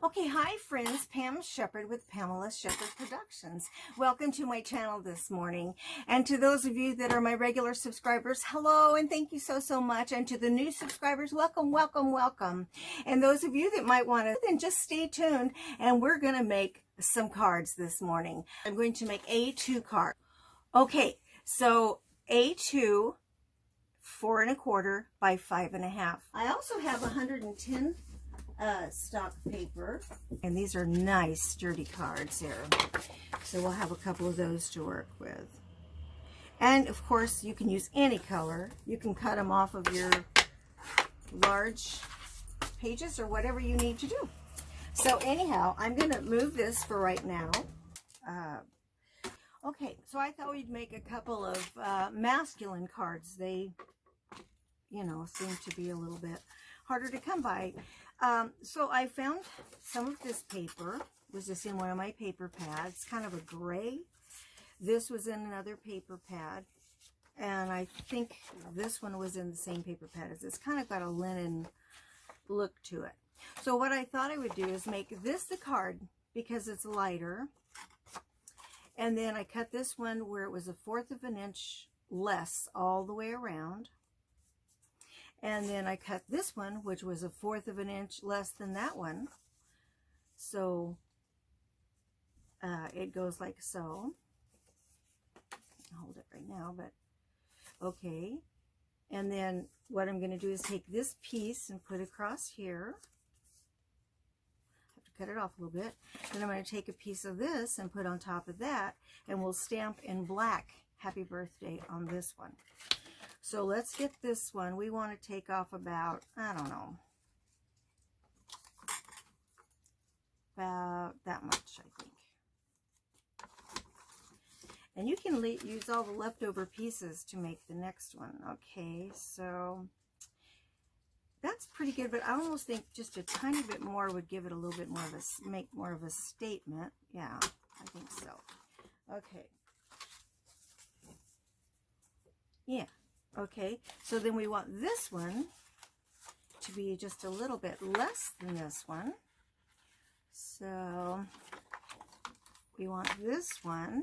Okay, hi friends, Pam Shepherd with Pamela Shepherd Productions. Welcome to my channel this morning. And to those of you that are my regular subscribers, hello and thank you so much. And to the new subscribers, welcome, welcome, welcome. And those of you that might want to, then just stay tuned and we're going to make some cards this morning. I'm going to make A2 card. Okay, so A2, 4 1/4 by 5 1/2. I also have 110 stock paper, and these are nice sturdy cards here, so we'll have a couple of those to work with. And of course you can use any color. You can cut them off of your large pages or whatever you need to do. So anyhow, I'm going to move this for right now. Okay, so I thought we'd make a couple of masculine cards. They, you know, seem to be a little bit harder to come by. So I found some of this paper. Was this in one of my paper pads, kind of a gray. This was in another paper pad, and I think this one was in the same paper pad as this. Kind of got a linen look to it. So what I thought I would do is make this the card because it's lighter, and then I cut this one where it was 1/4 of an inch less all the way around. And then I cut this one, which was 1/4 of an inch less than that one. So it goes like so. I'll hold it right now, but okay. And then what I'm going to do is take this piece and put it across here. I have to cut it off a little bit. Then I'm going to take a piece of this and put on top of that, and we'll stamp in black "Happy Birthday" on this one. So let's get this one. We want to take off about, I don't know, about that much, I think. And you can use all the leftover pieces to make the next one. Okay, so that's pretty good, but I almost think just a tiny bit more would give it a little bit more of a, make more of a statement. Yeah, I think so. Okay. Yeah. Okay, so then we want this one to be just a little bit less than this one. So we want this one.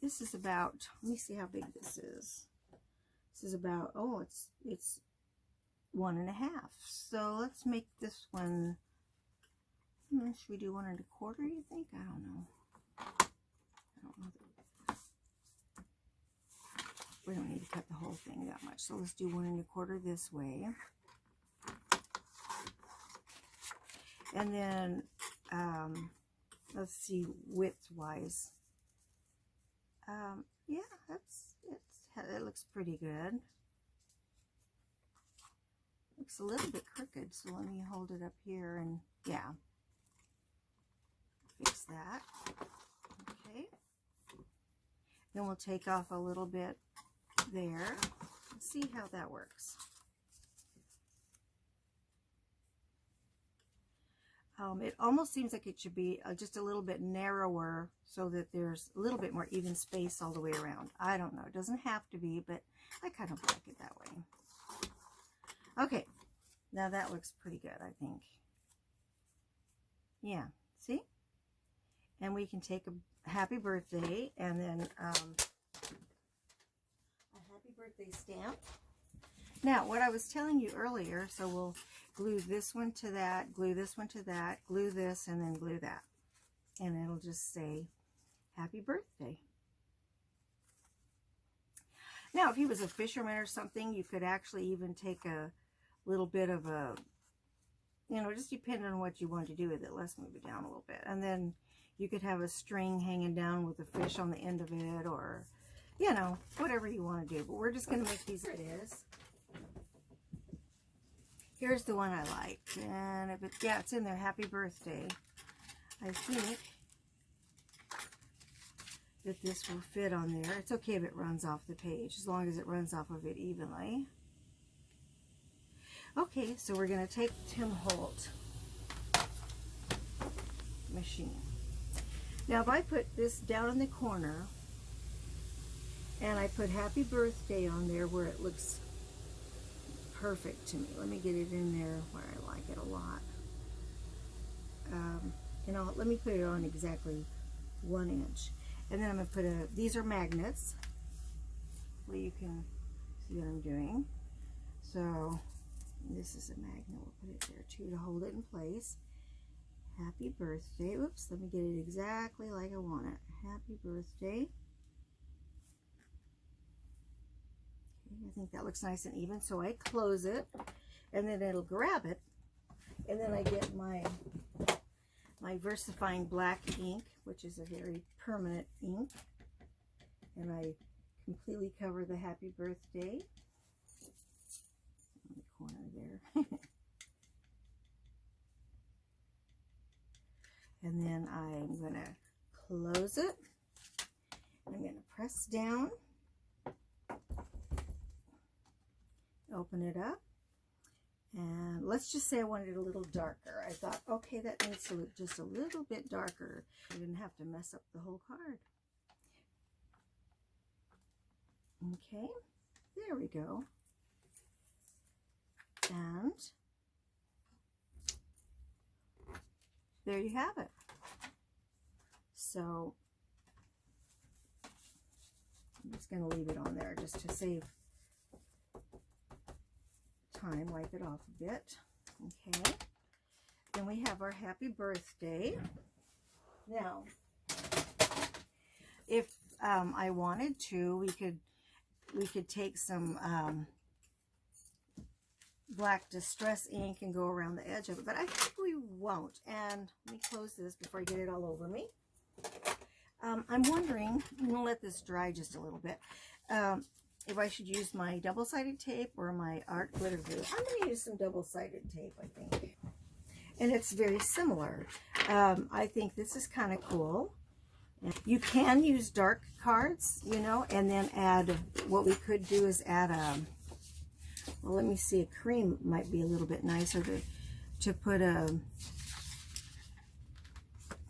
This is about, let me see how big this is. This is about, oh, it's 1 1/2. So let's make this one, should we do 1 1/4, you think? I don't know. I don't know. We don't need to cut the whole thing that much. So let's do 1 1/4 this way. And then, let's see, width-wise. Yeah, it looks pretty good. Looks a little bit crooked, so let me hold it up here and, yeah. Fix that. Okay. Then we'll take off a little bit there. Let's see how that works. It almost seems like it should be just a little bit narrower so that there's a little bit more even space all the way around. I don't know. It doesn't have to be, but I kind of like it that way. Okay. Now that looks pretty good, I think. Yeah. See? And we can take a happy birthday and then birthday stamp. Now, what I was telling you earlier, so we'll glue this one to that, glue this one to that, glue this, and then glue that. And it'll just say, "Happy Birthday." Now, if he was a fisherman or something, you could actually even take a little bit of a, you know, just depending on what you want to do with it. Let's move it down a little bit. And then you could have a string hanging down with a fish on the end of it, or you know, whatever you want to do. But we're just going to make these. It is. Here's the one I like. And if it, yeah, it's in there. Happy Birthday. I think that this will fit on there. It's okay if it runs off the page, as long as it runs off of it evenly. Okay, so we're going to take Tim Holt machine. Now, if I put this down in the corner, and I put Happy Birthday on there where it looks perfect to me. Let me get it in there where I like it a lot. and let me put it on exactly 1 inch. And then I'm going to put these are magnets. Well, you can see what I'm doing. So this is a magnet. We'll put it there too to hold it in place. Happy birthday. Oops, let me get it exactly like I want it. Happy birthday. Okay, I think that looks nice and even. So I close it, and then it'll grab it. And then I get my VersaFine black ink, which is a very permanent ink. And I completely cover the happy birthday. In the corner there. And then I'm going to close it. I'm going to press down, open it up, and let's just say I wanted it a little darker. I thought, okay, that needs to look just a little bit darker. I didn't have to mess up the whole card. Okay, there we go. And there you have it. So I'm just going to leave it on there just to save time, wipe it off a bit. Okay. Then we have our happy birthday. Now, if I wanted to, we could take some black distress ink and go around the edge of it, but I think we won't. And let me close this before I get it all over me. I'm wondering, I'm going to let this dry just a little bit, if I should use my double-sided tape or my art glitter glue. I'm going to use some double-sided tape, I think. And it's very similar. I think this is kind of cool. You can use dark cards, you know, and then add, what we could do is add well, let me see, a cream might be a little bit nicer to put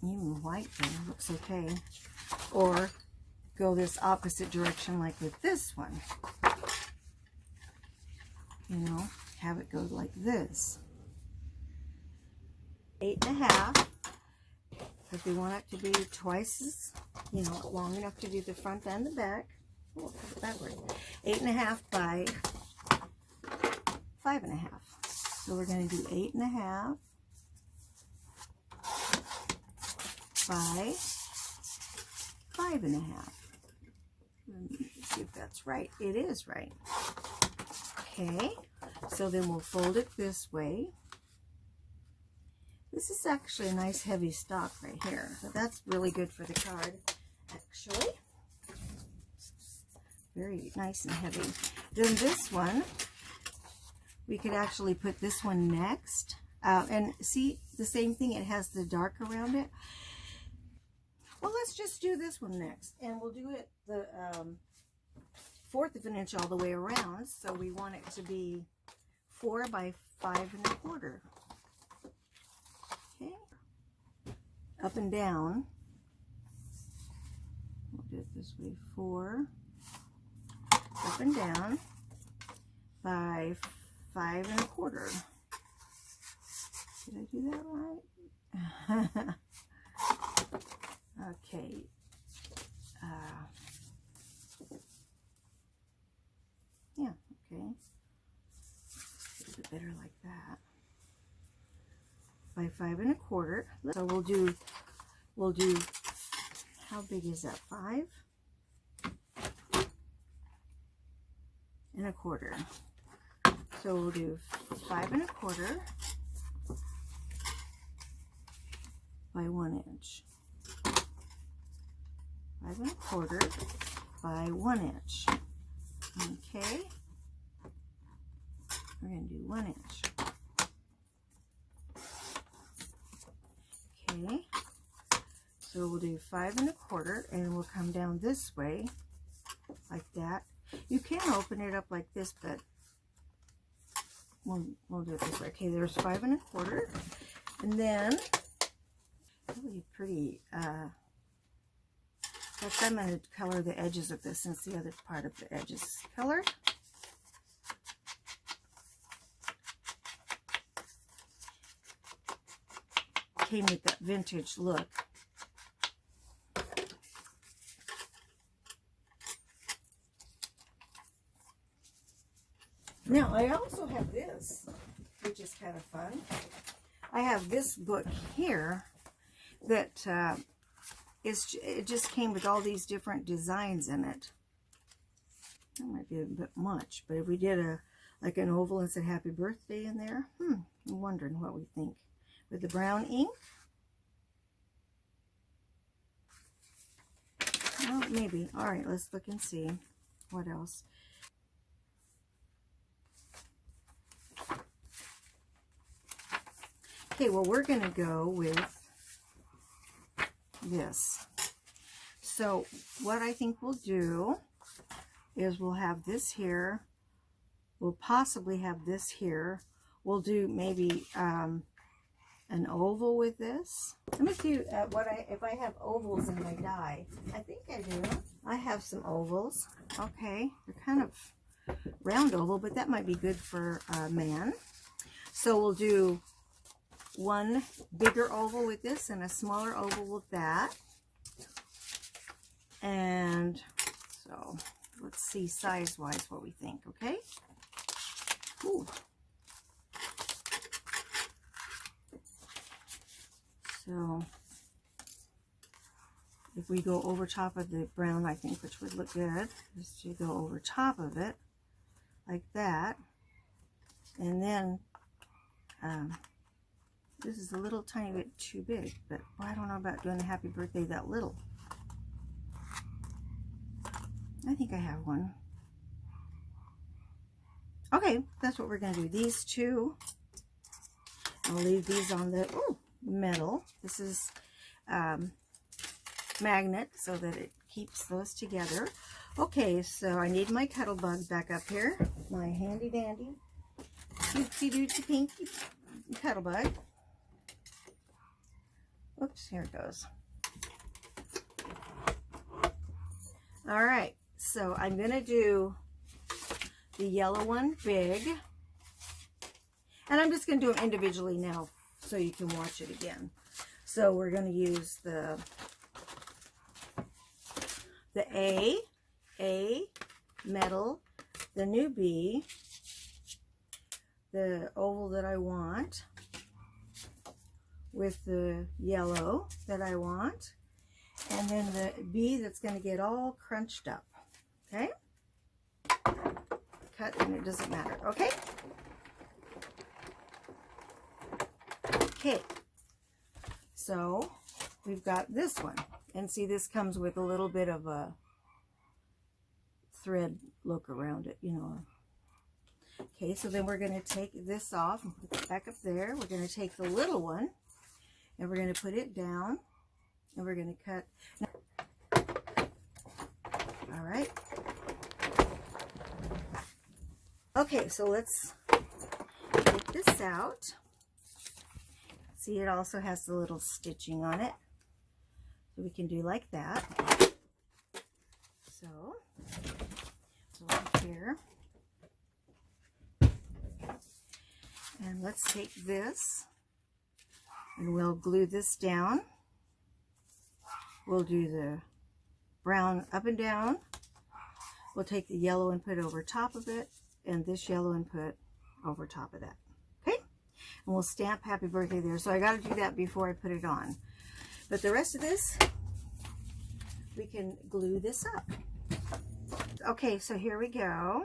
even white there, looks okay. Or go this opposite direction like with this one. You know, have it go like this. 8.5. If we want it to be twice as, you know, long enough to do the front and the back. Oh, put it backward. 8.5 by 5.5. So we're going to do 8.5 by 5.5. Let me see if that's right. It is right. Okay, so then we'll fold it this way. This is actually a nice heavy stock right here. So that's really good for the card, actually. Very nice and heavy. Then this one, we could actually put this one next. And see, the same thing, it has the dark around it. Well, let's just do this one next. And we'll do it the 1/4 of an inch all the way around. So we want it to be 4 by 5.25. Okay. Up and down. We'll do it this way. 4 up and down by 5.25. Did I do that right? Okay. Yeah, okay. A little bit better like that. By 5.25. So we'll do, how big is that? 5.25. So we'll do 5.25 by 1 inch. 5.25 by 1 inch. Okay. We're going to do 1 inch. Okay. So we'll do 5.25 and we'll come down this way like that. You can open it up like this, but we'll do it this way. Okay, there's 5.25, and then really pretty. I'm going to color the edges of this since the other part of the edge is colored. came with that vintage look. Now, I also have this, which is kind of fun. I have this book here that it just came with all these different designs in it. That might be a bit much, but if we did like an oval and said happy birthday in there, I'm wondering what we think. With the brown ink? Oh, maybe. All right, let's look and see. What else? Okay, well, we're going to go with this. So what I think we'll do is we'll have this here. We'll possibly have this here. We'll do maybe an oval with this. Let me see if I have ovals in my die. I think I do. I have some ovals. Okay, they're kind of round oval, but that might be good for a man. So we'll do one bigger oval with this and a smaller oval with that. And so let's see size-wise what we think, okay? Ooh. So if we go over top of the brown, I think, which would look good, is to go over top of it like that. And then this is a little tiny bit too big, but I don't know about doing a happy birthday that little. I think I have one. Okay, that's what we're going to do. These two, I'll leave these on the metal. This is magnet so that it keeps those together. Okay, so I need my Cuttlebug back up here. My handy dandy, cutesy dootsy pinky Cuttlebug. Oops, here it goes. All right, so I'm going to do the yellow one big. And I'm just going to do them individually now so you can watch it again. So we're going to use the A metal, the new B, the oval that I want, with the yellow that I want, and then the B that's going to get all crunched up. Okay? Cut and it doesn't matter. Okay? Okay. So we've got this one. And see, this comes with a little bit of a thread look around it, you know. Okay, so then we're going to take this off and put it back up there. We're going to take the little one and we're going to put it down and we're going to cut. All right. Okay, so let's take this out. See, it also has the little stitching on it. So we can do like that. So, here. And let's take this and we'll glue this down. We'll do the brown up and down. We'll take the yellow and put over top of it, and this yellow and put over top of that. Okay? And we'll stamp happy birthday there. So I got to do that before I put it on. But the rest of this, we can glue this up. Okay, so here we go.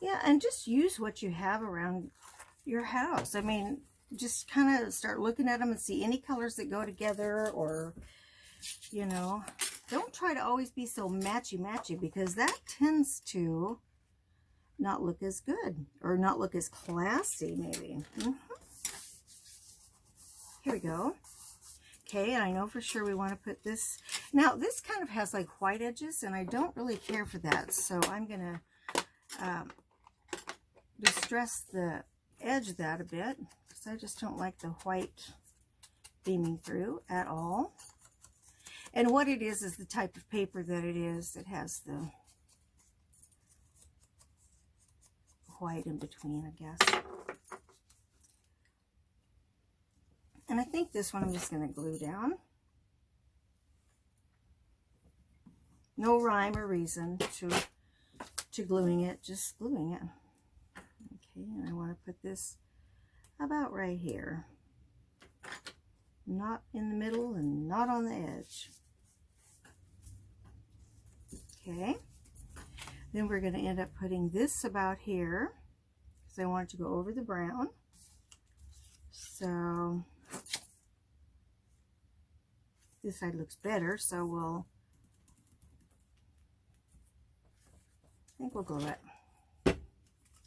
Yeah, and just use what you have around your house. I mean, just kind of start looking at them and see any colors that go together, or, you know, don't try to always be so matchy-matchy, because that tends to not look as good, or not look as classy maybe. Here we go. Okay, and I know for sure we want to put this. Now this kind of has like white edges, and I don't really care for that, so I'm gonna distress the edge of that a bit, because I just don't like the white beaming through at all. And what it is the type of paper that it is. It has the white in between, I guess. And I think this one I'm just going to glue down. No rhyme or reason to gluing it, just gluing it. Okay, and I want to put this about right here. Not in the middle and not on the edge. Okay. Then we're going to end up putting this about here, because I want it to go over the brown. So this side looks better, so I think we'll glue it.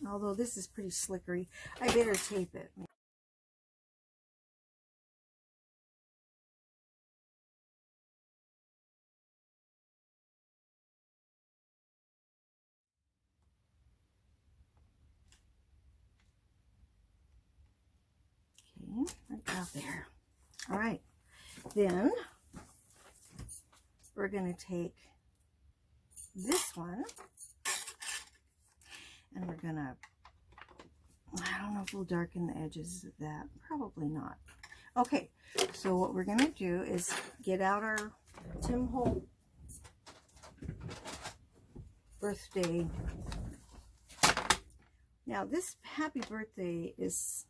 Although this is pretty slickery, I better tape it. Okay, right out there. All right, then we're going to take this one, and we're going to, I don't know if we'll darken the edges of that. Probably not. Okay, so what we're going to do is get out our Tim Holt birthday. Now this happy birthday it's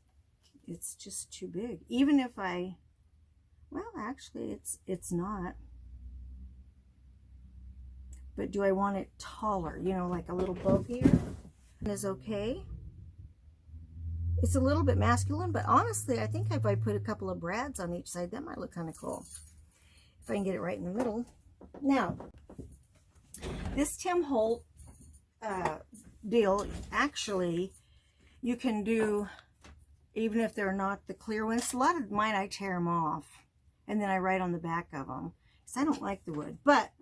just too big. Even if well, actually it's not. But do I want it taller? You know, like a little bulkier is okay. It's a little bit masculine, but honestly, I think if I put a couple of brads on each side, that might look kind of cool. If I can get it right in the middle. Now, this Tim Holt deal, actually, you can do, even if they're not the clear ones. A lot of mine, I tear them off, and then I write on the back of them, because I don't like the wood. But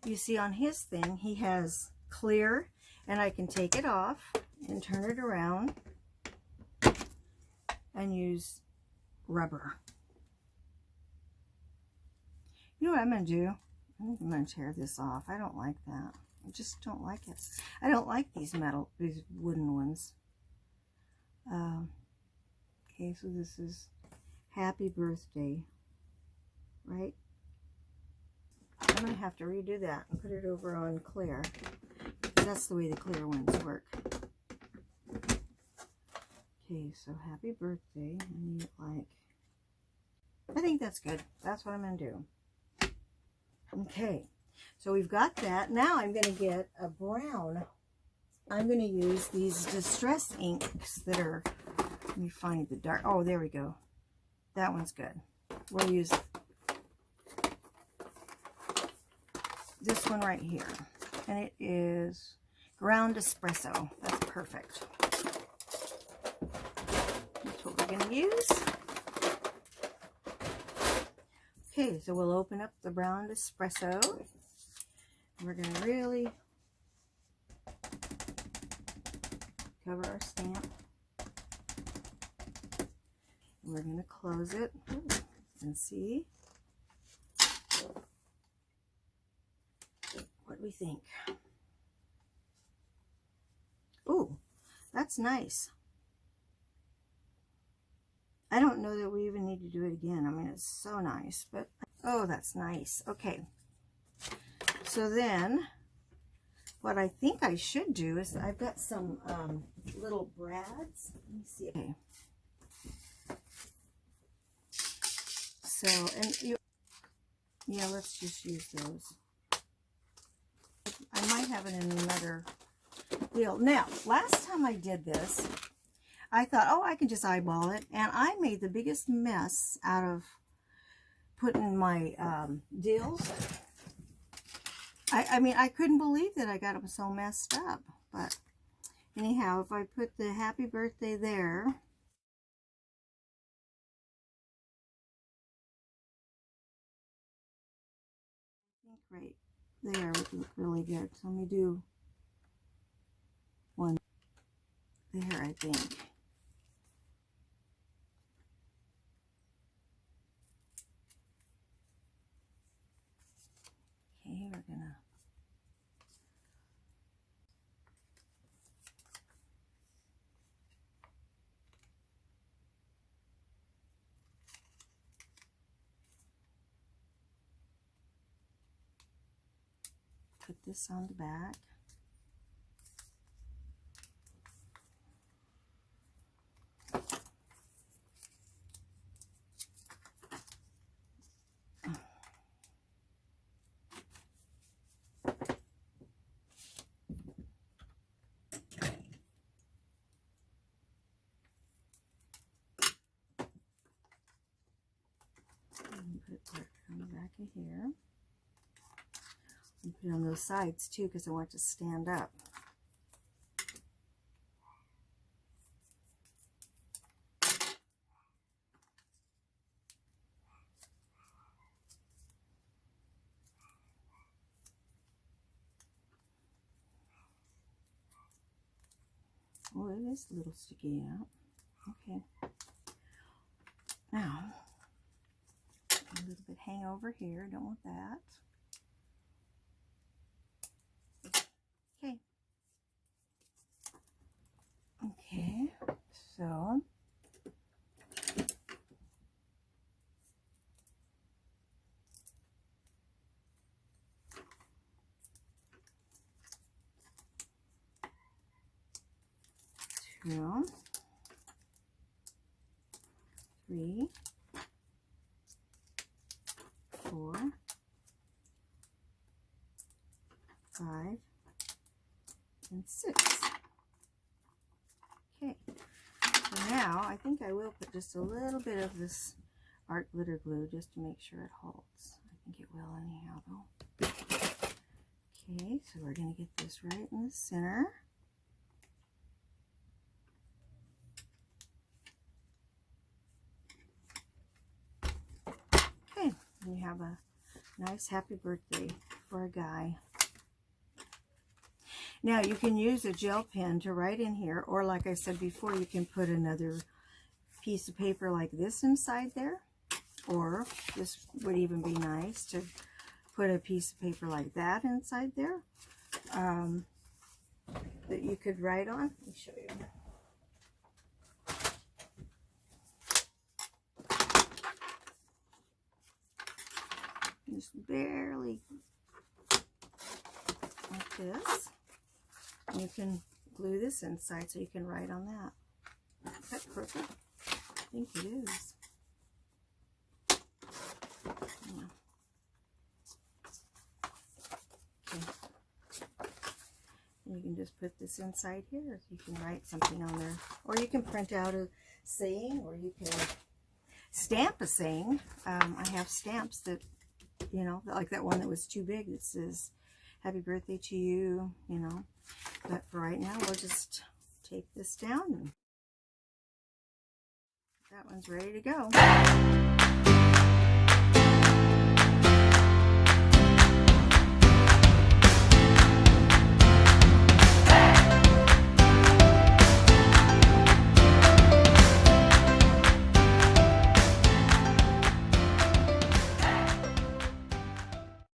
you see on his thing, he has clear, and I can take it off and turn it around and use rubber. You know what I'm going to do? I think I'm going to tear this off. I don't like that. I just don't like it. I don't like these wooden ones. Okay, so this is happy birthday, right? I'm going to have to redo that and put it over on clear. That's the way the clear ones work. Okay, so happy birthday. I need like, I think that's good. That's what I'm going to do. Okay, so we've got that. Now I'm going to get a brown. I'm going to use these distress inks that are, let me find the dark. Oh, there we go. That one's good. We'll use this one right here. And it is ground espresso. That's perfect. That's what we're going to use. Okay, so we'll open up the brown espresso. We're going to really cover our stamp. And we're going to close it and see what we think. Ooh, that's nice. I don't know that we even need to do it again. I mean, it's so nice, but oh, that's nice. Okay. So then what I think I should do is I've got some little brads. Let me see. Okay. So, and yeah, let's just use those. I might have it in another deal. Now, last time I did this, I thought, oh, I can just eyeball it. And I made the biggest mess out of putting my deals. I mean, I couldn't believe that I got them so messed up. But Anyhow, if I put the happy birthday there, I think right there would look really good. So let me do one there, I think. Okay, we're gonna put this on the back. Put it on the back of here. And put it on those sides too, because I want it to stand up. Oh, it is a little sticky out. Okay. Now, a little bit hang over here. Don't want that. Okay. Okay. So, two, three, 4, 5, and 6. Okay, so now I think I will put just a little bit of this art glitter glue just to make sure it holds. I think it will anyhow though. Okay, so we're going to get this right in the center. Okay, and you have a nice happy birthday for a guy. Now you can use a gel pen to write in here, or like I said before, you can put another piece of paper like this inside there, or this would even be nice to put a piece of paper like that inside there that you could write on. Let me show you. Just barely like this. And you can glue this inside so you can write on that. Is that crooked? I think it is. Yeah. Okay. And you can just put this inside here. You can write something on there. Or you can print out a saying, or you can stamp a saying. I have stamps that, you know, like that one that was too big that says, "Happy birthday to you," you know. But for right now, we'll just take this down. And that one's ready to go.